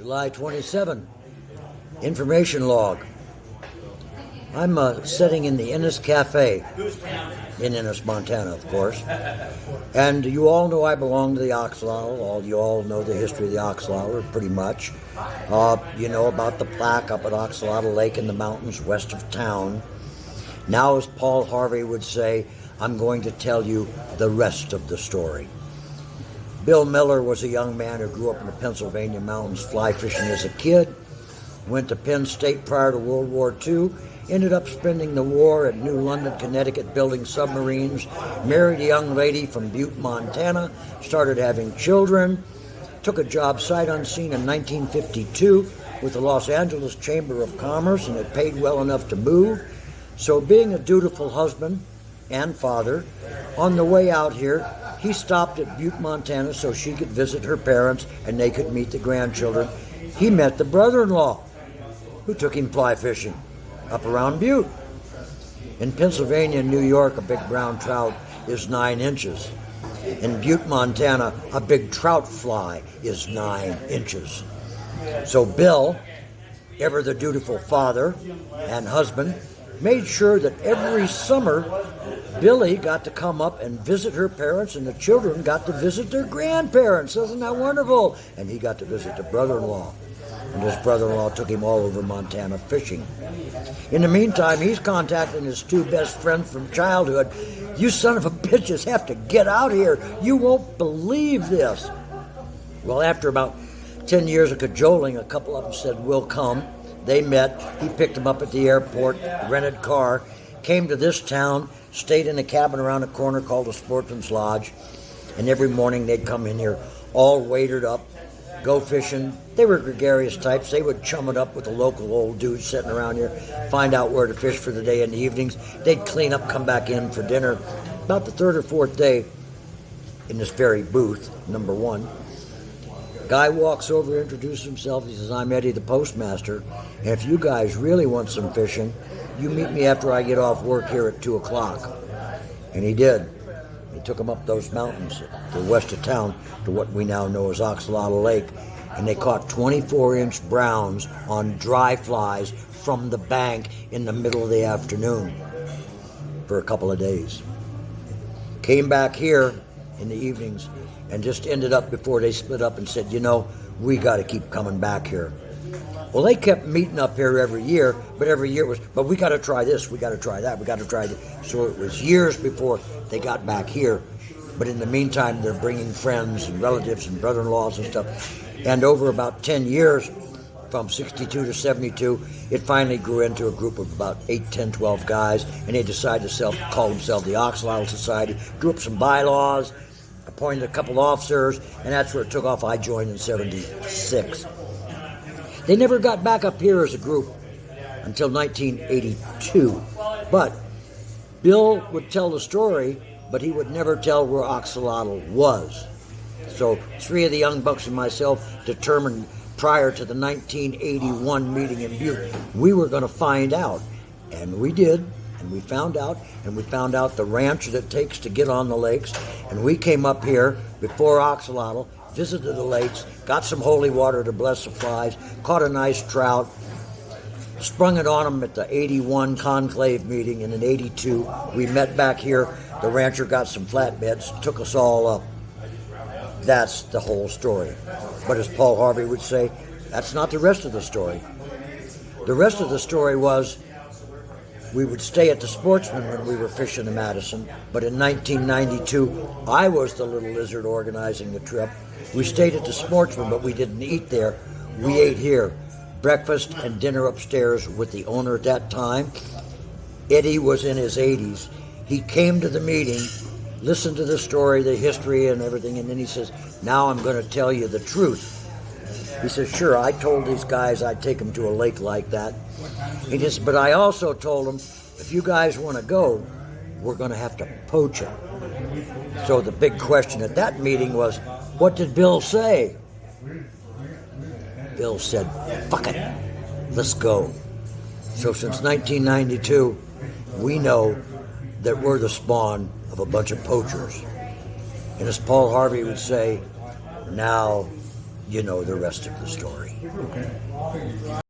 July 27, information log. I'm sitting in the Ennis Cafe in Ennis, Montana, of course. And you all know I belong to the Axolotl. You all know the history of the Axolotl, pretty much. You know about the plaque up at Axolotl Lake in the mountains west of town. Now, as Paul Harvey would say, I'm going to tell you the rest of the story. Bill Miller was a young man who grew up in the Pennsylvania mountains fly fishing as a kid, went to Penn State prior to World War II, ended up spending the war at New London, Connecticut building submarines, married a young lady from Butte, Montana, started having children, took a job sight unseen in 1952 with the Los Angeles Chamber of Commerce, and it paid well enough to move. So being a dutiful husband and father, on the way out here, he stopped at Butte, Montana so she could visit her parents and they could meet the grandchildren. He met the brother-in-law who took him fly fishing up around Butte. In Pennsylvania and New York, a big brown trout is 9 inches. In Butte, Montana, a big trout fly is 9 inches. So Bill, ever the dutiful father and husband, made sure that every summer Billy got to come up and visit her parents, and the children got to visit their grandparents. Isn't that wonderful? And he got to visit the brother-in-law. And his brother-in-law took him all over Montana fishing. In the meantime, he's contacting his 2 best friends from childhood. You son of a bitches have to get out here. You won't believe this. Well, after about 10 years of cajoling, a couple of them said, we'll come. They met. He picked them up at the airport, rented car, came to this town, stayed in a cabin around the corner called the Sportsman's Lodge, and every morning they'd come in here all waitered up, go fishing. They were gregarious types. They would chum it up with the local old dudes sitting around here, find out where to fish for the day in the evenings. They'd clean up, come back in for dinner. About the 3rd or 4th day, in this very booth, number 1, guy walks over, introduces himself. He says, I'm Eddie the postmaster, and if you guys really want some fishing, you meet me after I get off work here at 2 o'clock. And he did. He took them up those mountains to the west of town to what we now know as Axolotl Lake, and they caught 24-inch browns on dry flies from the bank in the middle of the afternoon for a couple of days. Came back here in the evenings and just ended up before they split up and said, you know, we got to keep coming back here. Well, they kept meeting up here every year, but every year was, but we got to try this, we got to try that, we got to try that. So it was years before they got back here. But in the meantime, they're bringing friends and relatives and brother-in-laws and stuff. And over about 10 years, from 62 to 72, it finally grew into a group of about 8, 10, 12 guys, and they decided to call themselves the Axolotl Society, drew up some bylaws, appointed a couple officers, and that's where it took off. I joined in 76. They never got back up here as a group until 1982. But Bill would tell the story, but he would never tell where Axolotl was. So 3 of the young bucks and myself determined prior to the 1981 meeting in Butte, we were going to find out. And we did, and we found out, the ranch that it takes to get on the lakes. And we came up here before Axolotl, visited the lakes, got some holy water to bless the flies, caught a nice trout, sprung it on them at the 81 conclave meeting, and in 82 we met back here. The rancher got some flatbeds, took us all up. That's the whole story. But as Paul Harvey would say, that's not the rest of the story. The rest of the story was we would stay at the Sportsman when we were fishing in Madison, but in 1992, I was the little lizard organizing the trip. We stayed at the Sportsman, but we didn't eat there. We ate here. Breakfast and dinner upstairs with the owner at that time. Eddie was in his 80s. He came to the meeting, listened to the story, the history and everything, and then he says, now I'm going to tell you the truth. He says, sure, I told these guys I'd take them to a lake like that. He says, but I also told them, if you guys want to go, we're going to have to poach them. So the big question at that meeting was, what did Bill say? Bill said, fuck it, let's go. So since 1992, we know that we're the spawn of a bunch of poachers. And as Paul Harvey would say, now you know the rest of the story. Okay.